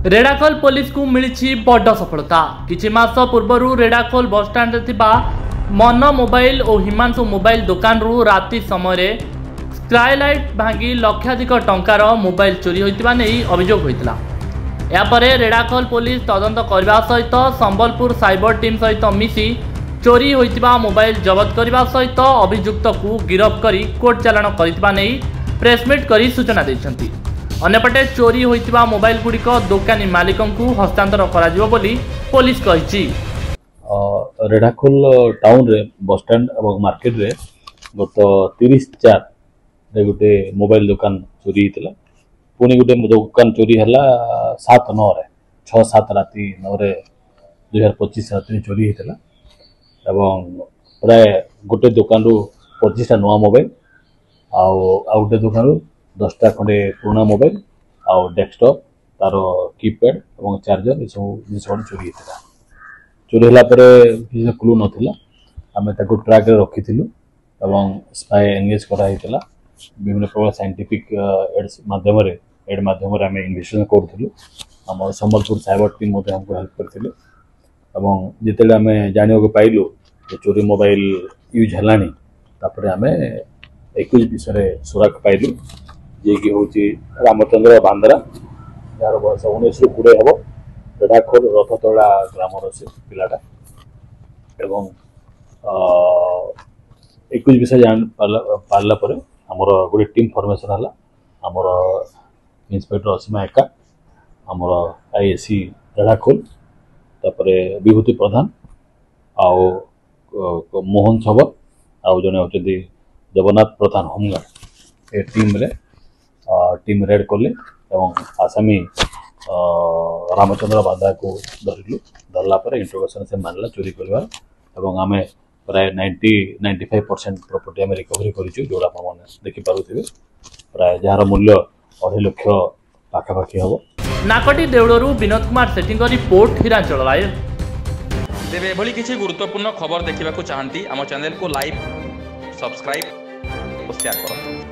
रेडाखोल police को मिली बड़ सफलता। किछि मास पूर्व रेडाखोल बस स्टाण्ड मन मोबाइल और हिमांशु मोबाइल दुकान राति समय स्काइलाइट भांगी लक्षाधिक टंकार मोबाइल चोरी होइतिबा नै अभियोग होइतिला। यापर रेडाखोल पुलिस तदंत करने सहित संबलपुर साइबर टीम सहित मिसी चोरी होइतिबा मोबाइल जबत करने सहित अभियुक्त को गिरफ्त करी कोर्ट चालाण करथिबा नै प्रेसमिट करी सूचना दैछन्ति। अन्यपटे चोरी होइतिबा मोबाइल गुड़िक दुकानी मालिक को हस्तांतर करा बोली पुलिस कहिछि। रेडाखोल टाउन रे बस स्टैंड और मार्केट रे गत 30/4 रे गोटे मोबाइल दुकान चोरी होइतिला। पुणी गोटे दुकान चोरी है 7/9 रे 6-7 राति 9 रे 2025 राति चोरी होता। प्राय गोटे दुकान रु 25टा नुआ मोबाइल आउ गोटे दुकान रु 10टा खंडे पुराना मोबाइल आउ डेस्कटॉप तार कीपैड और चार्जर ये सब जिन चोरी होता। चोरी है क्लू नाला आम ट्रैक रे रखी स्पाई एंगेज कराइला। विभिन्न प्रकार साइंटिफिक माध्यम एड माध्यम आम इन्वेस्टिगेशन करूँ। संबलपुर साइबर टीम हमको हेल्प करते जिते आम जाना पाइलु चोरी मोबाइल यूज है आम 21 विषय सुराग पाइलु जी कि हूँ रामचंद्र बांद्रा यार बयस 19 ରୁ 20 हम रेडाखोल रथतला ग्रामर से पिलाटा एवं 21 विषय जान पारला पर आमर गोटे टीम फॉर्मेशन है। आमर इंस्पेक्टर असीमा एका आमर आईएससी रेडाखोल तापरे विभूति प्रधान आउ मोहन छबर आउ जने होचदी जगन्नाथ प्रधान होमगार्ड ए टीम रेड कले एवं आसामी रामचंद्र बांधा को धरलु। धरला पर इंट्रोगेशन से मानला चोरी करवा एवं आमे प्राय 90-95% प्रॉपर्टी आम रिकवरी करूँ जोड़ा आप देखी पारे प्राय जार मूल्य 2.5 लाख पाखापाखि हम। नाकटी देवड़ू विनोद कुमार सेठी रिपोर्ट हिरांचल लाइव। तेरे एभली किसी गुरुत्वपूर्ण खबर देखा चाहती आम चैनल को लाइक सब्सक्राइब और शेयर करूँ।